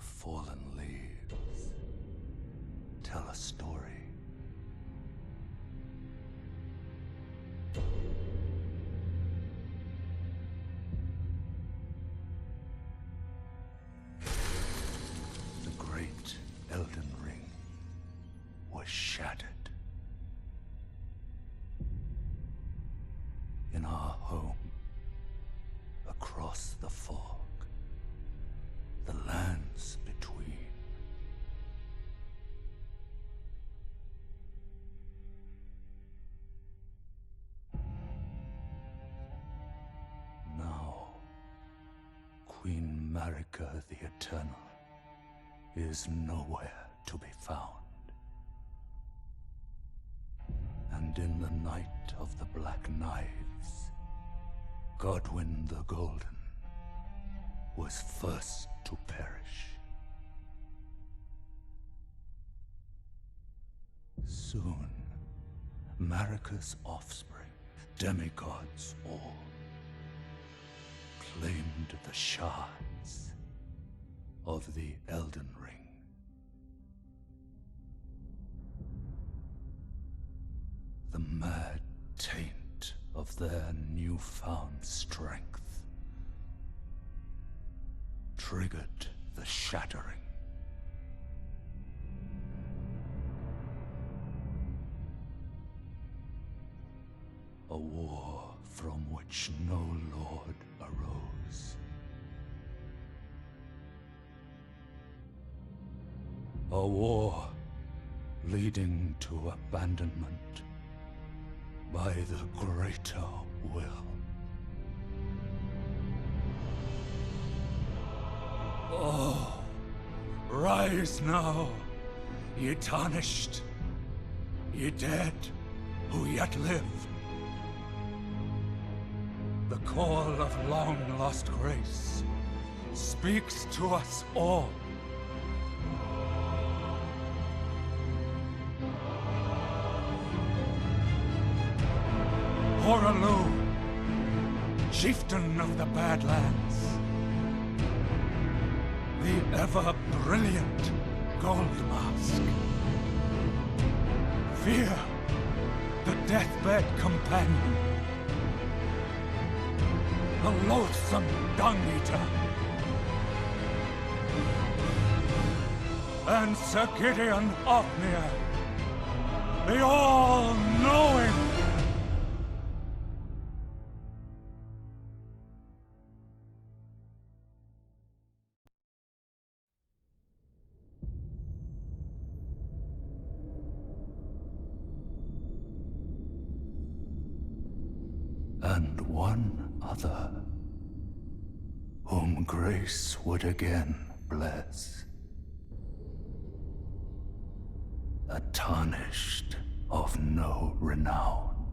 fallen leaves tell a story. The great Elden Ring was shattered. In our home, across the fog, the lands between. Now, Queen Marika the Eternal is nowhere to be found. And in the night of the Black Knives, Godwyn the Golden was first to perish. Soon, Marika's offspring, demigods all, claimed the shards of the Elden Ring. The mad taint of their newfound strength triggered the shattering. A war from which no lord arose. A war leading to abandonment by the greater will. Oh, rise now, ye tarnished, ye dead who yet live. The call of long-lost grace speaks to us all. Horalu, chieftain of the Badlands, the ever-brilliant Gold Mask. Fear, the deathbed companion, the loathsome dung-eater, and Sir Gideon Ofnir, the all-knowing. And one other, whom grace would again bless. A tarnished of no renown.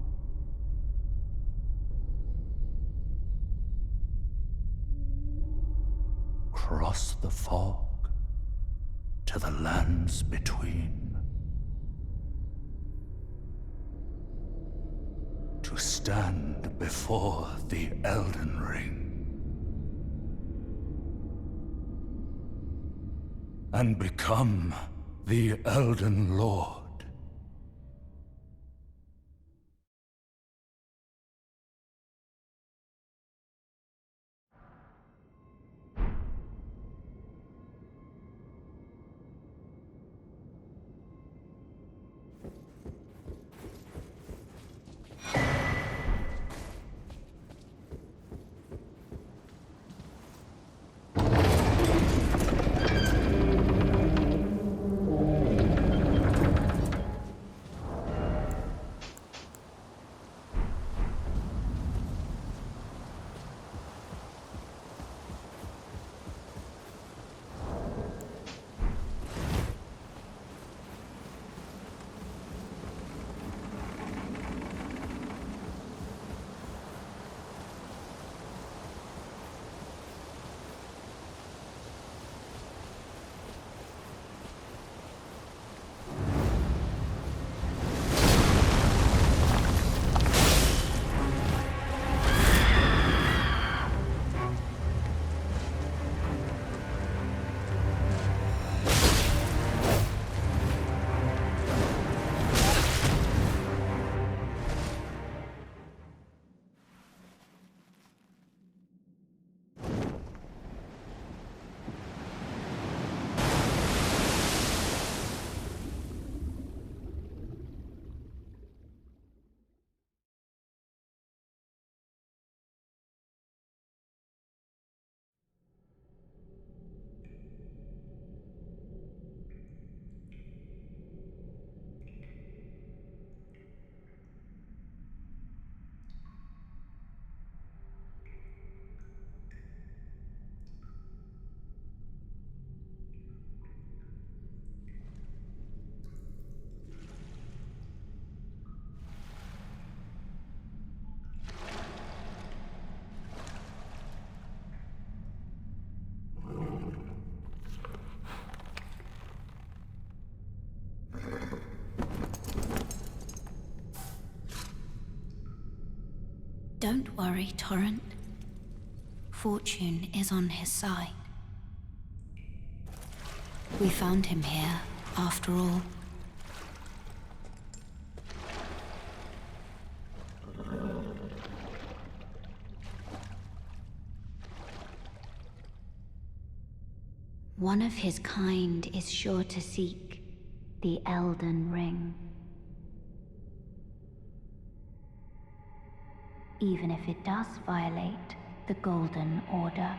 Cross the fog to the lands between. To stand before the Elden Ring and become the Elden Lord. Don't worry, Torrent. Fortune is on his side. We found him here, after all. One of his kind is sure to seek the Elden Ring. Even if it does violate the Golden Order.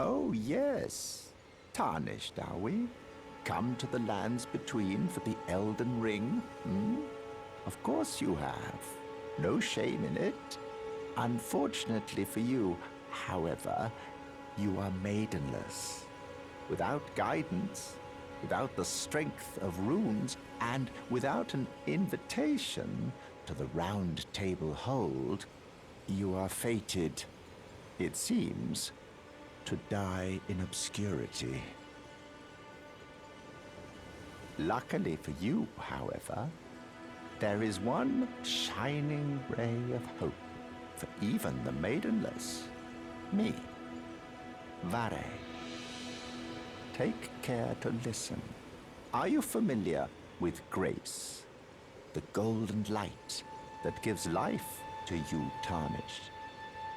Oh, yes. Tarnished, are we? Come to the lands between for the Elden Ring, hmm? Of course you have. No shame in it. Unfortunately for you, however, you are maidenless. Without guidance, without the strength of runes, and without an invitation to the Round Table Hold, you are fated, it seems, to die in obscurity. Luckily for you, however, there is one shining ray of hope for even the maidenless. Me, Vare. Take care to listen. Are you familiar with grace? The golden light that gives life to you tarnished.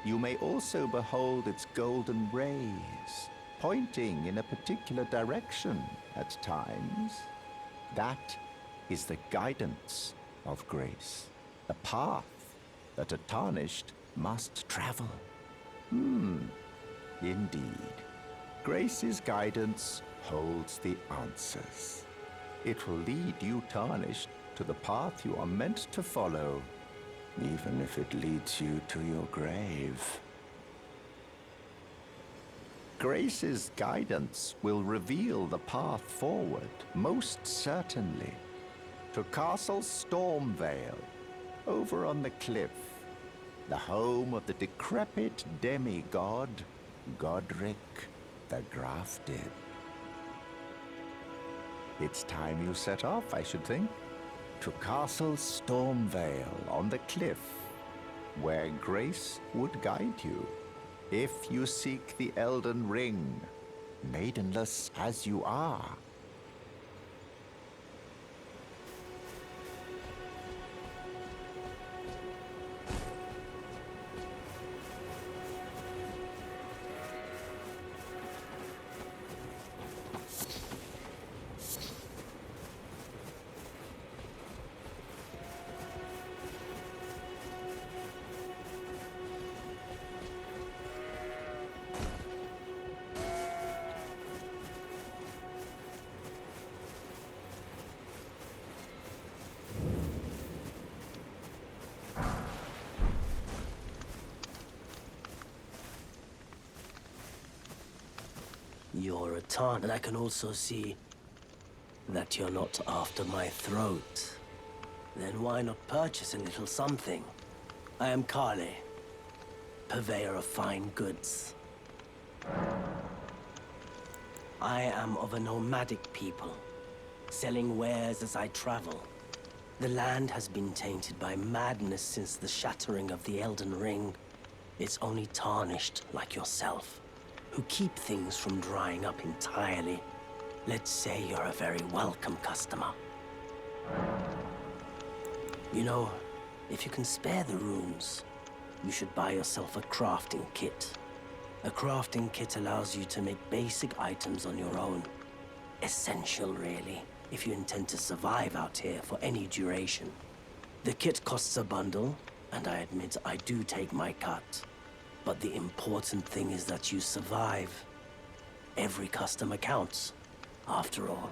You may also behold its golden rays, pointing in a particular direction at times. That is the guidance of grace, the path that a tarnished must travel. Indeed. Grace's guidance holds the answers. It will lead you tarnished to the path you are meant to follow, even if it leads you to your grave. Grace's guidance will reveal the path forward, most certainly, to Castle Stormvale, over on the cliff, the home of the decrepit demigod, Godric the Grafted. It's time you set off, I should think, to Castle Stormvale on the cliff, where Grace would guide you if you seek the Elden Ring, maidenless as you are. You're a Tarn, and I can also see that you're not after my throat. Then why not purchase a little something? I am Kale, purveyor of fine goods. I am of a nomadic people, selling wares as I travel. The land has been tainted by madness since the shattering of the Elden Ring. It's only tarnished like yourself, who keep things from drying up entirely. Let's say you're a very welcome customer. You know, if you can spare the runes, you should buy yourself a crafting kit. A crafting kit allows you to make basic items on your own. Essential, really, if you intend to survive out here for any duration. The kit costs a bundle, and I admit I do take my cut. But the important thing is that you survive. Every customer counts, after all.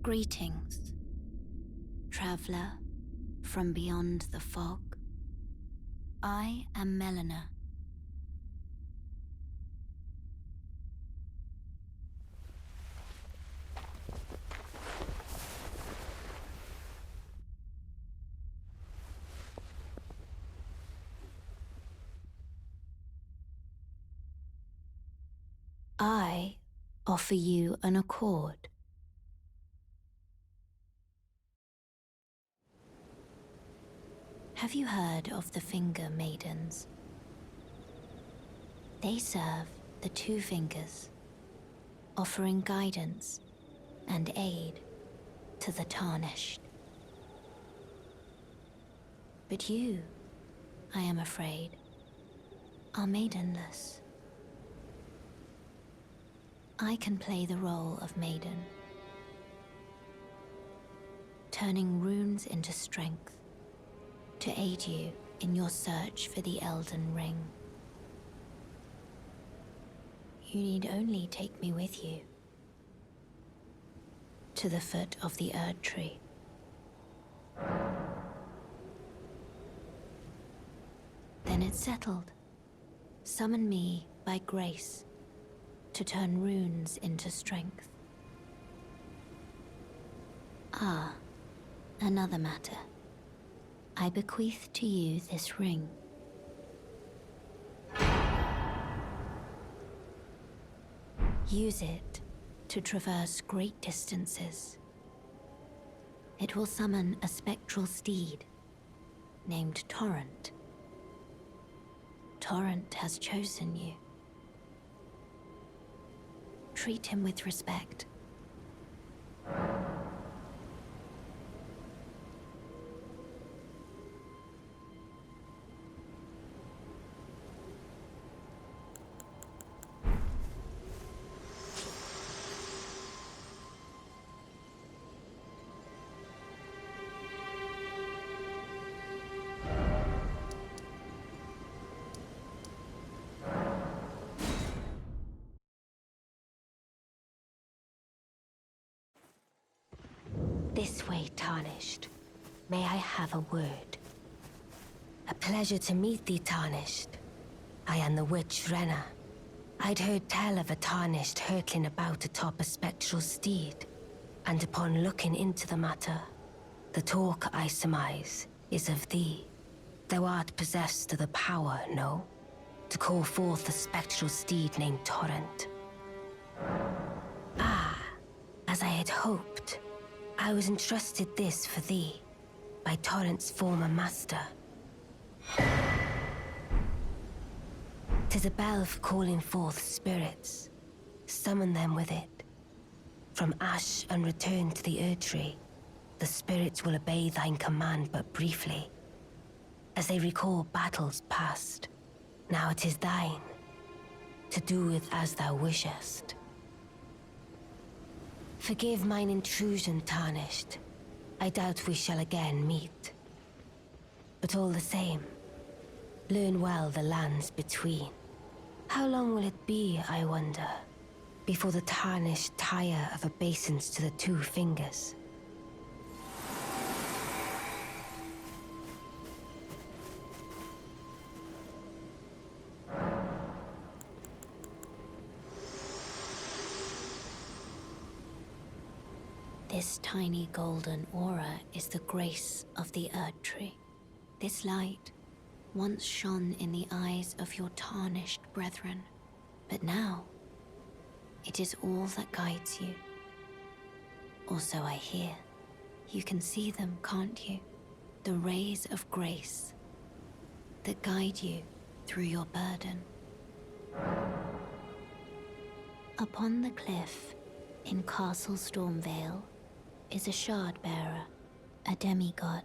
Greetings, traveler from beyond the fog. I am Melina. I offer you an accord. Have you heard of the Finger Maidens? They serve the Two Fingers, offering guidance and aid to the Tarnished. But you, I am afraid, are maidenless. I can play the role of maiden, turning runes into strength to aid you in your search for the Elden Ring. You need only take me with you to the foot of the Erd Tree. Then it's settled. Summon me by grace to turn runes into strength. Ah, another matter. I bequeath to you this ring. Use it to traverse great distances. It will summon a spectral steed named Torrent. Torrent has chosen you. Treat him with respect. This way, Tarnished. May I have a word? A pleasure to meet thee, Tarnished. I am the witch Renna. I'd heard tell of a Tarnished hurtling about atop a spectral steed, and upon looking into the matter, the talk, I surmise, is of thee. Thou art possessed of the power, no? To call forth a spectral steed named Torrent. Ah, as I had hoped. I was entrusted this for thee, by Torrent's former master. 'Tis a bell for calling forth spirits. Summon them with it. From ash and return to the Erd Tree, the spirits will obey thine command but briefly, as they recall battles past. Now it is thine, to do with as thou wishest. Forgive mine intrusion, Tarnished. I doubt we shall again meet. But all the same, learn well the lands between. How long will it be, I wonder, before the Tarnished tire of obeisance to the Two Fingers? This tiny golden aura is the grace of the Erd Tree. This light once shone in the eyes of your tarnished brethren, but now it is all that guides you. Or so I hear. You can see them, can't you? The rays of grace that guide you through your burden. Upon the cliff in Castle Stormvale is a shard-bearer, a demigod,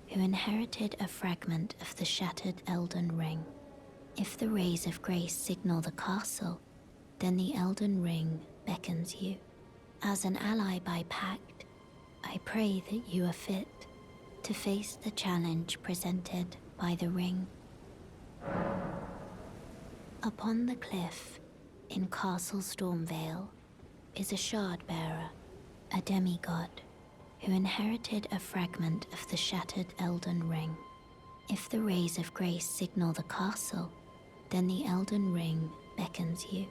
who inherited a fragment of the shattered Elden Ring. If the rays of grace signal the castle, then the Elden Ring beckons you. As an ally by pact, I pray that you are fit to face the challenge presented by the ring. Upon the cliff in Castle Stormvale is a shard-bearer, a demigod who inherited a fragment of the shattered Elden Ring. If the rays of grace signal the castle, then the Elden Ring beckons you.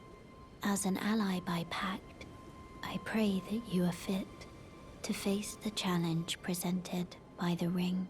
As an ally by pact, I pray that you are fit to face the challenge presented by the ring.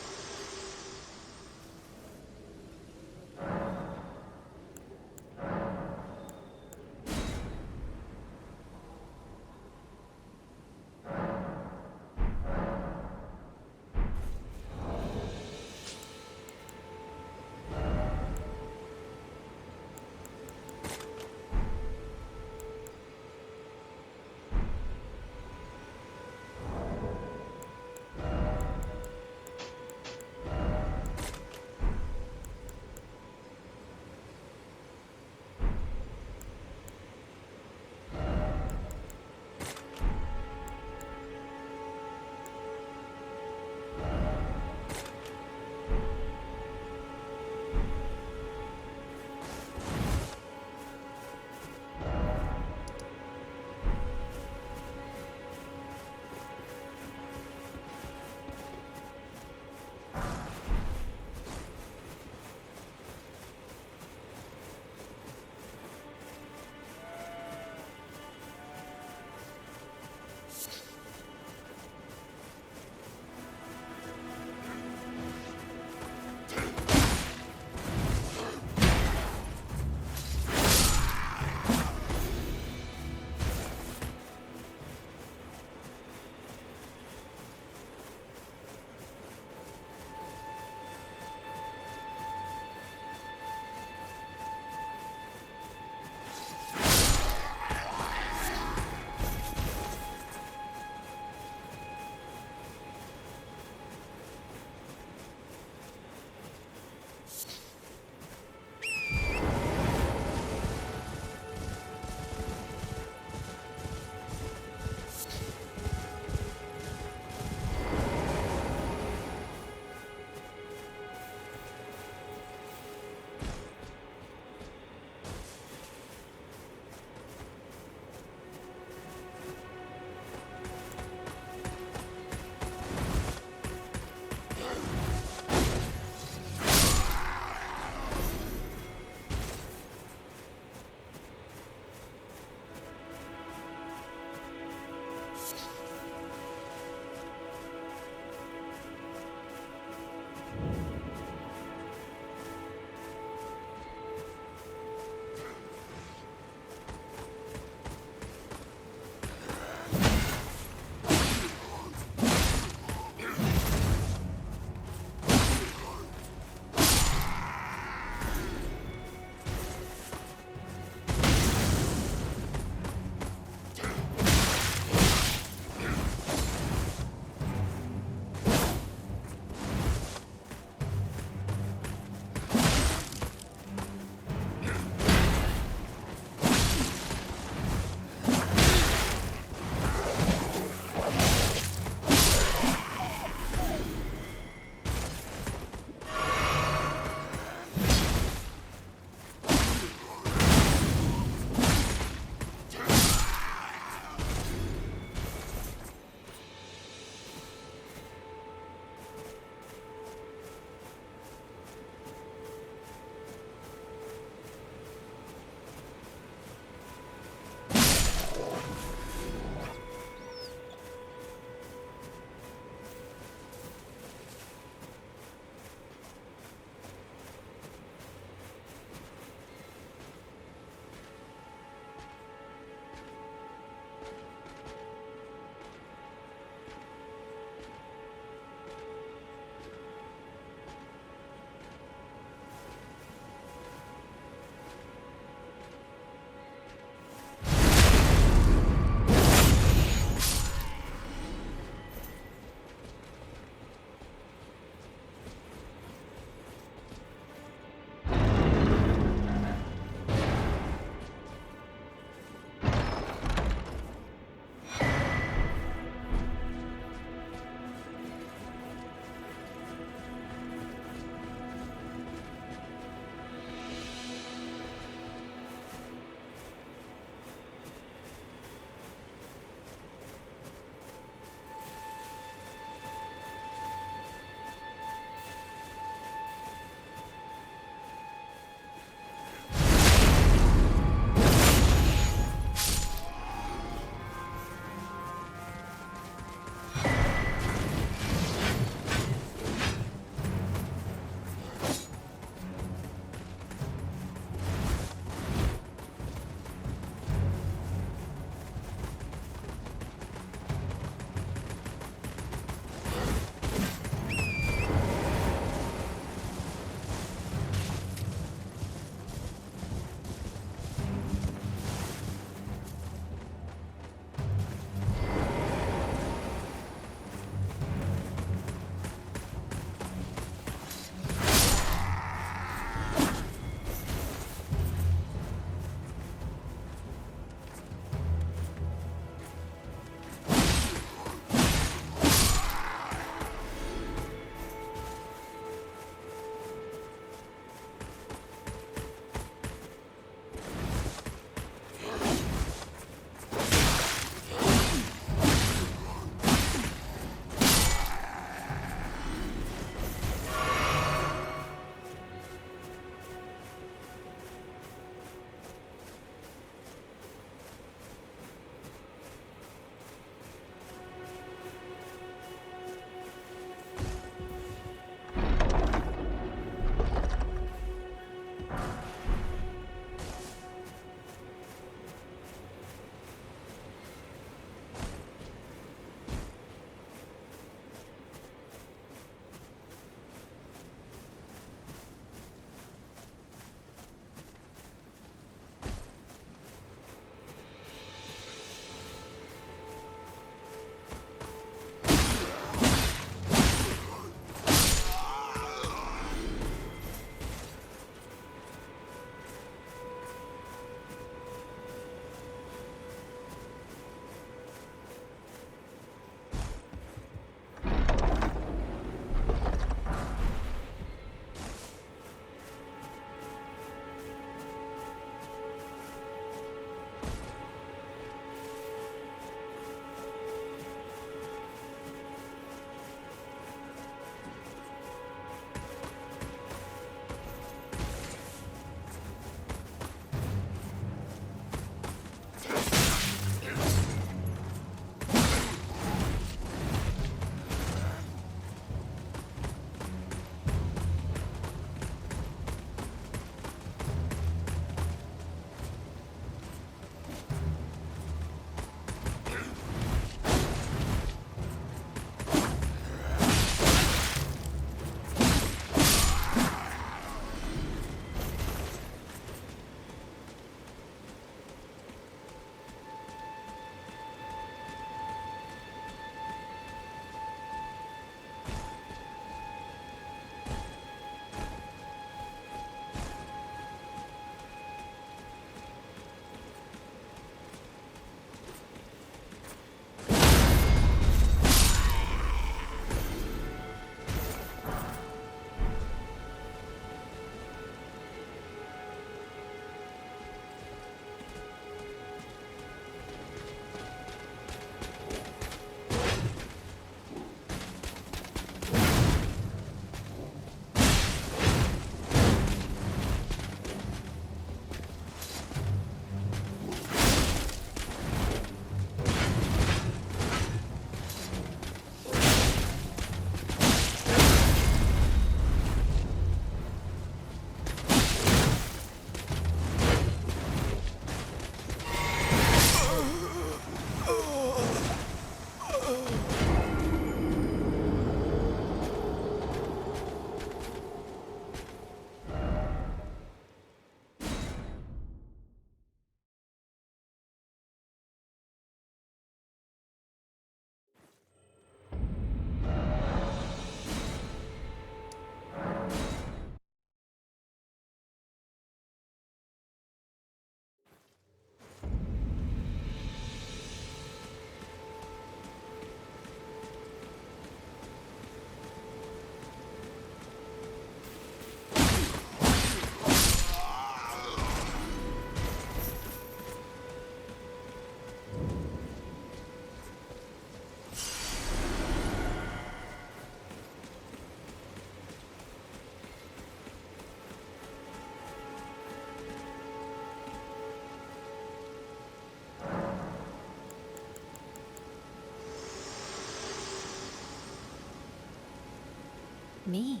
Me.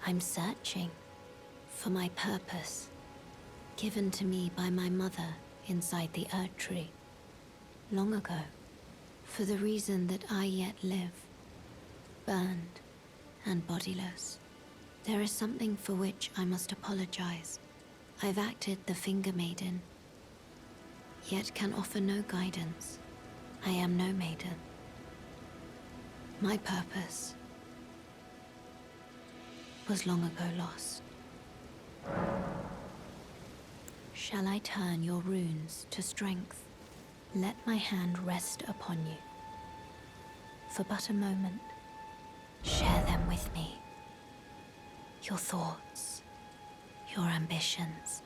I'm searching for my purpose, given to me by my mother inside the Erd Tree, long ago, for the reason that I yet live, burned and bodiless. There is something for which I must apologize. I've acted the Finger Maiden, yet can offer no guidance. I am no maiden. My purpose was long ago lost. Shall I turn your runes to strength? Let my hand rest upon you. For but a moment, share them with me. Your thoughts, your ambitions,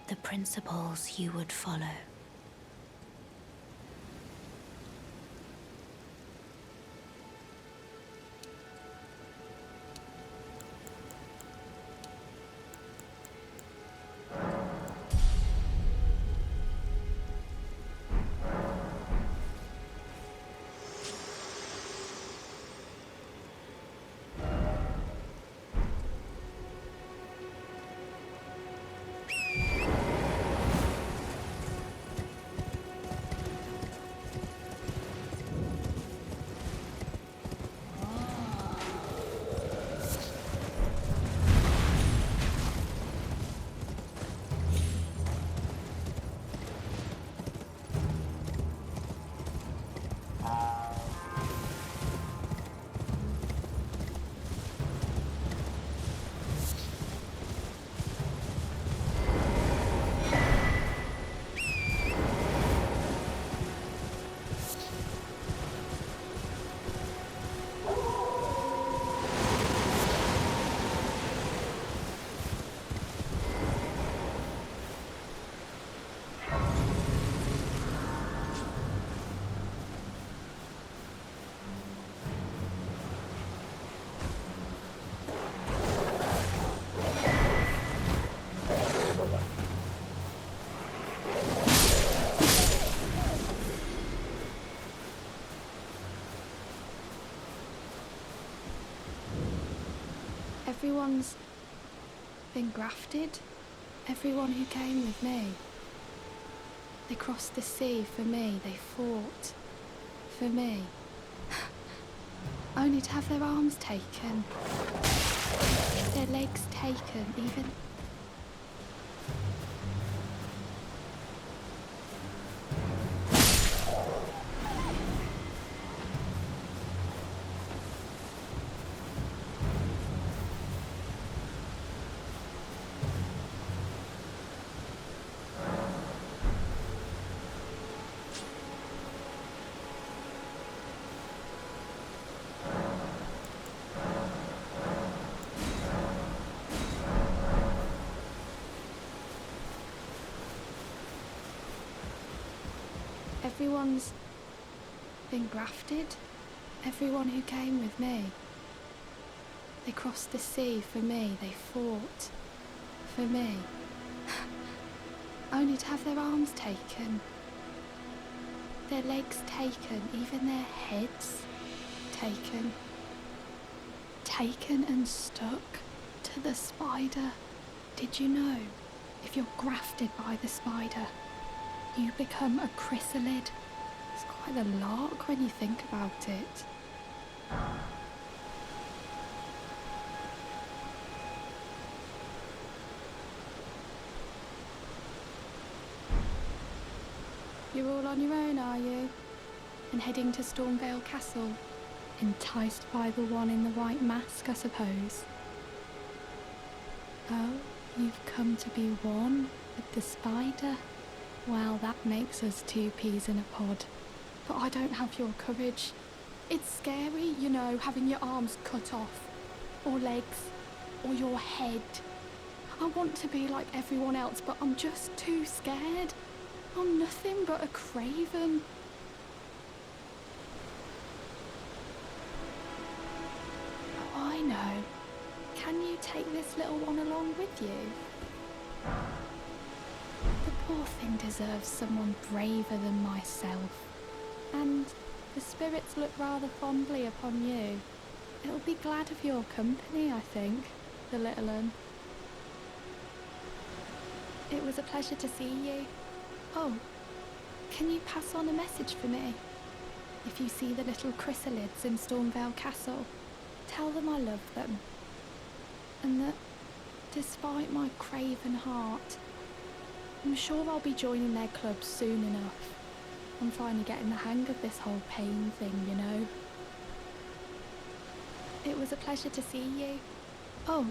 the principles you would follow. Everyone's been grafted. Everyone who came with me. They crossed the sea for me. They fought for me. Only to have their arms taken. Their legs taken, even... Everyone's been grafted. Everyone who came with me. They crossed the sea for me. They fought for me. Only to have their arms taken. Their legs taken. Even their heads taken. Taken and stuck to the spider. Did you know? If you're grafted by the spider, you become a chrysalid. It's quite a lark when you think about it. You're all on your own, are you? And heading to Stormvale Castle? Enticed by the one in the white mask, I suppose. Oh, you've come to be one with the spider? Well, that makes us two peas in a pod. But I don't have your courage. It's scary, you know, having your arms cut off. Or legs. Or your head. I want to be like everyone else, but I'm just too scared. I'm nothing but a craven. Oh, I know. Can you take this little one along with you? The poor thing deserves someone braver than myself. And the spirits look rather fondly upon you. It'll be glad of your company, I think, the little un. It was a pleasure to see you. Oh, can you pass on a message for me? If you see the little chrysalids in Stormvale Castle, tell them I love them. And that, despite my craven heart, I'm sure I'll be joining their club soon enough. I'm finally getting the hang of this whole pain thing, you know. It was a pleasure to see you. Oh.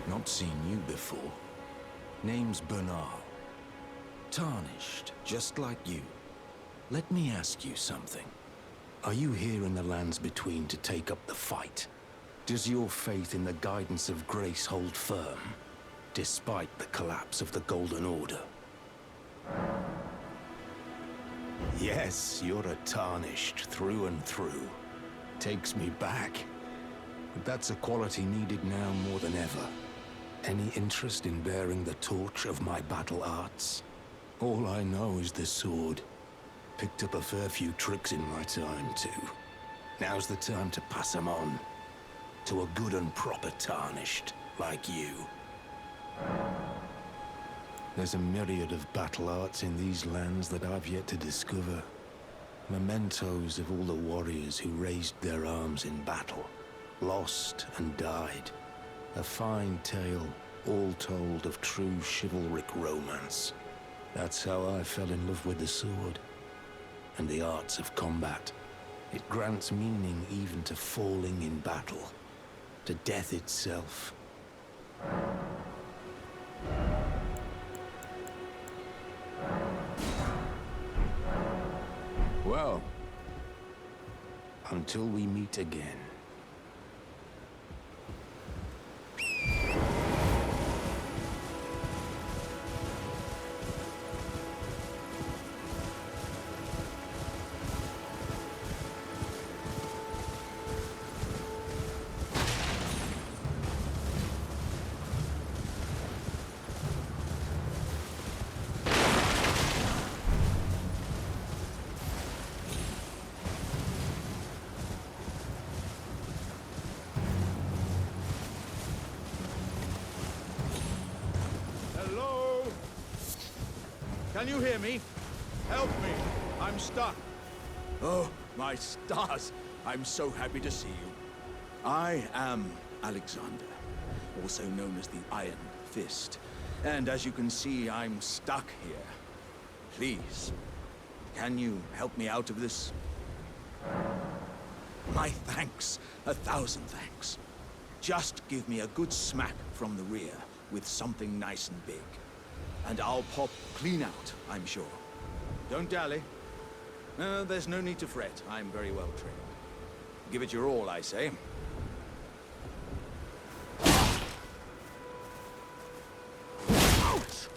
Not seen you before. Name's Bernal. Tarnished, just like you. Let me ask you something. Are you here in the lands between to take up the fight? Does your faith in the guidance of grace hold firm, despite the collapse of the Golden Order? Yes, you're a tarnished through and through. Takes me back. But that's a quality needed now more than ever. Any interest in bearing the torch of my battle arts? All I know is the sword. Picked up a fair few tricks in my time, too. Now's the time to pass them on. To a good and proper tarnished, like you. There's a myriad of battle arts in these lands that I've yet to discover. Mementos of all the warriors who raised their arms in battle, lost and died. A fine tale, all told of true chivalric romance. That's how I fell in love with the sword, and the arts of combat. It grants meaning even to falling in battle, to death itself. Well, until we meet again. Hello? Can you hear me? Help me. I'm stuck. Oh, my stars. I'm so happy to see you. I am Alexander, also known as the Iron Fist. And as you can see, I'm stuck here. Please, can you help me out of this? My thanks. 1,000 thanks. Just give me a good smack from the rear with something nice and big. And I'll pop clean out, I'm sure. Don't dally. There's no need to fret. I'm very well trained. Give it your all, I say. Ouch!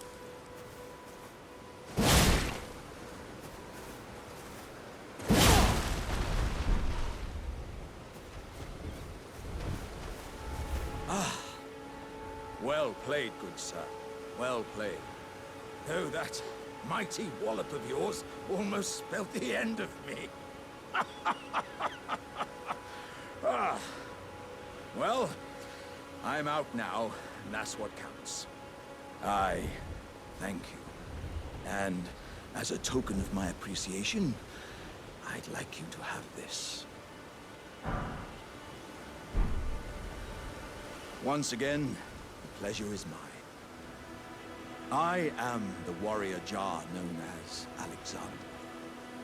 Well played, good sir. Well played. Though that mighty wallop of yours almost spelt the end of me. Well, I'm out now, and that's what counts. I thank you. And as a token of my appreciation, I'd like you to have this. Once again, the pleasure is mine. I am the warrior Jar known as Alexander.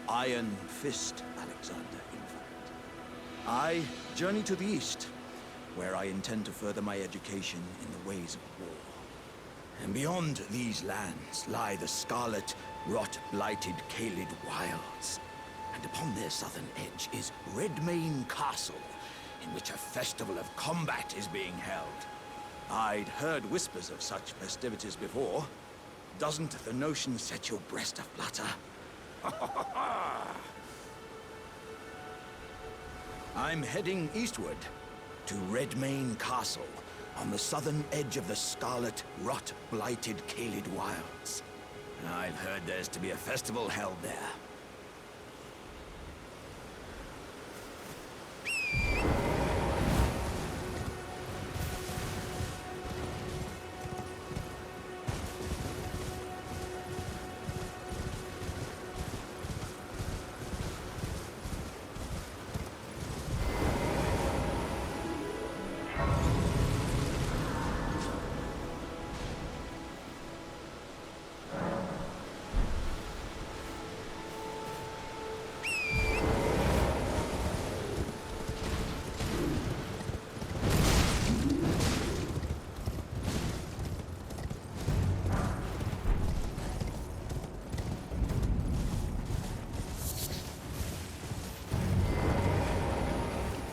Iron Fist Alexander, in fact. I journey to the east, where I intend to further my education in the ways of war. And beyond these lands lie the scarlet, rot-blighted Caelid wilds. And upon their southern edge is Redmane Castle, in which a festival of combat is being held. I'd heard whispers of such festivities before. Doesn't the notion set your breast aflutter? I'm heading eastward to Redmane Castle, on the southern edge of the scarlet, rot-blighted Caelid wilds. I've heard there's to be a festival held there.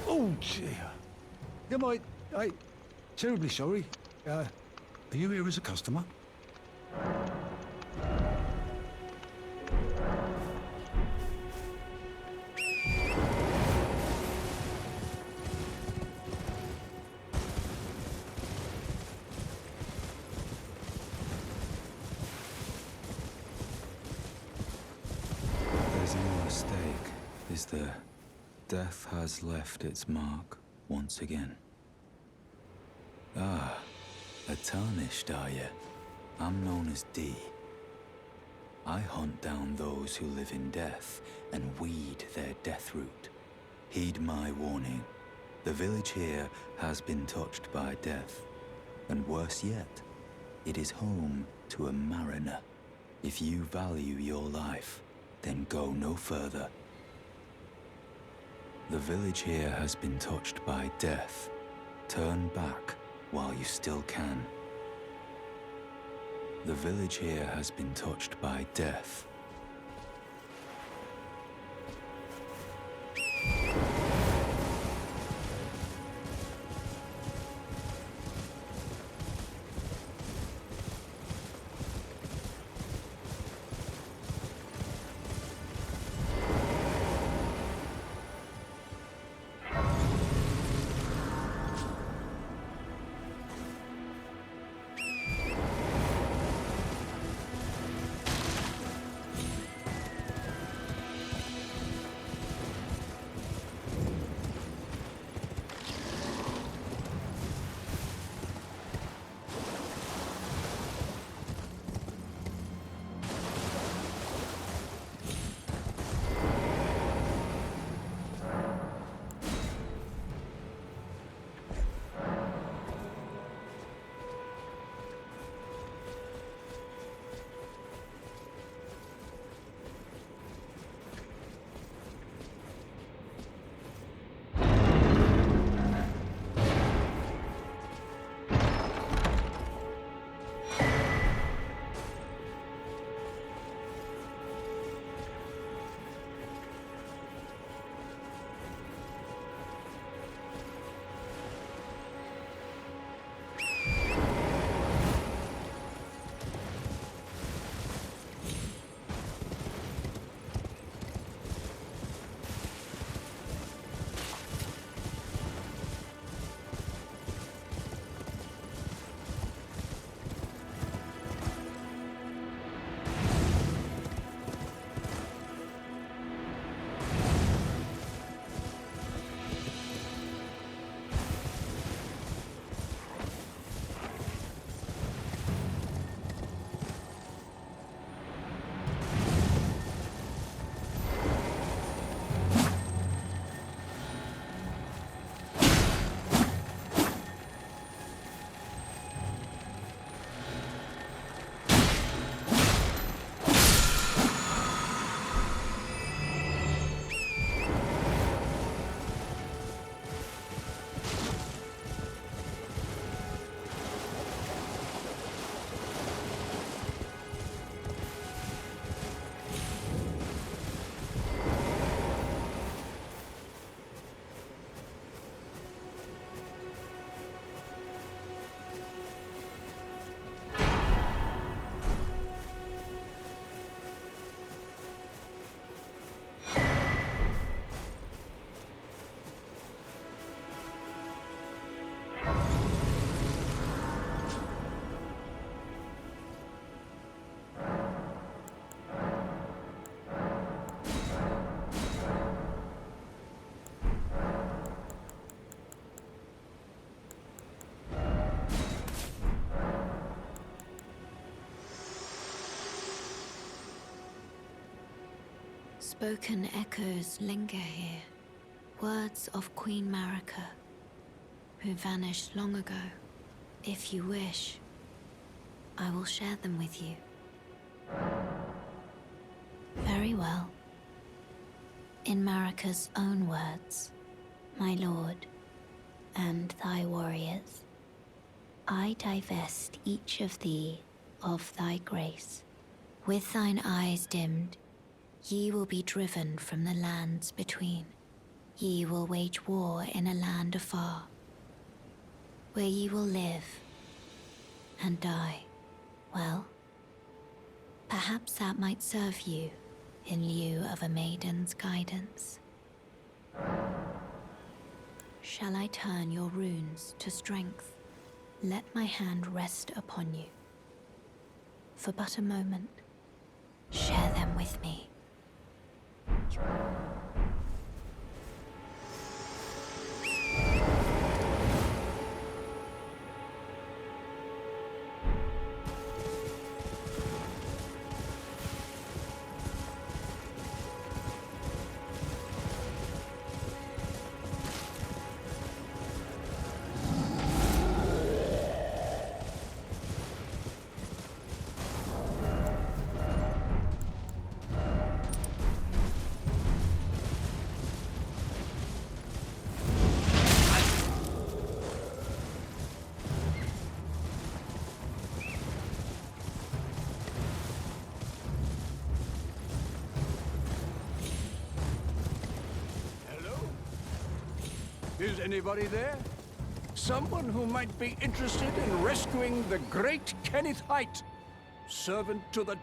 Oh, dear. Am I terribly sorry. Are you here as a customer? is the death has left its mark once again. Ah, a tarnished, are you? I'm known as D. I hunt down those who live in death and weed their death root. Heed my warning. The village here has been touched by death. And worse yet, it is home to a mariner. If you value your life, then go no further. The village here has been touched by death. Turn back while you still can. The village here has been touched by death. Spoken echoes linger here, words of Queen Marika, who vanished long ago. If you wish, I will share them with you. Very well. In Marika's own words, my lord, and thy warriors, I divest each of thee of thy grace. With thine eyes dimmed, ye will be driven from the lands between. Ye will wage war in a land afar, where ye will live and die. Well, perhaps that might serve you in lieu of a maiden's guidance. Shall I turn your runes to strength? Let my hand rest upon you. For but a moment, share them with me. Is anybody there? Someone who might be interested in rescuing the great Kenneth Height, servant to the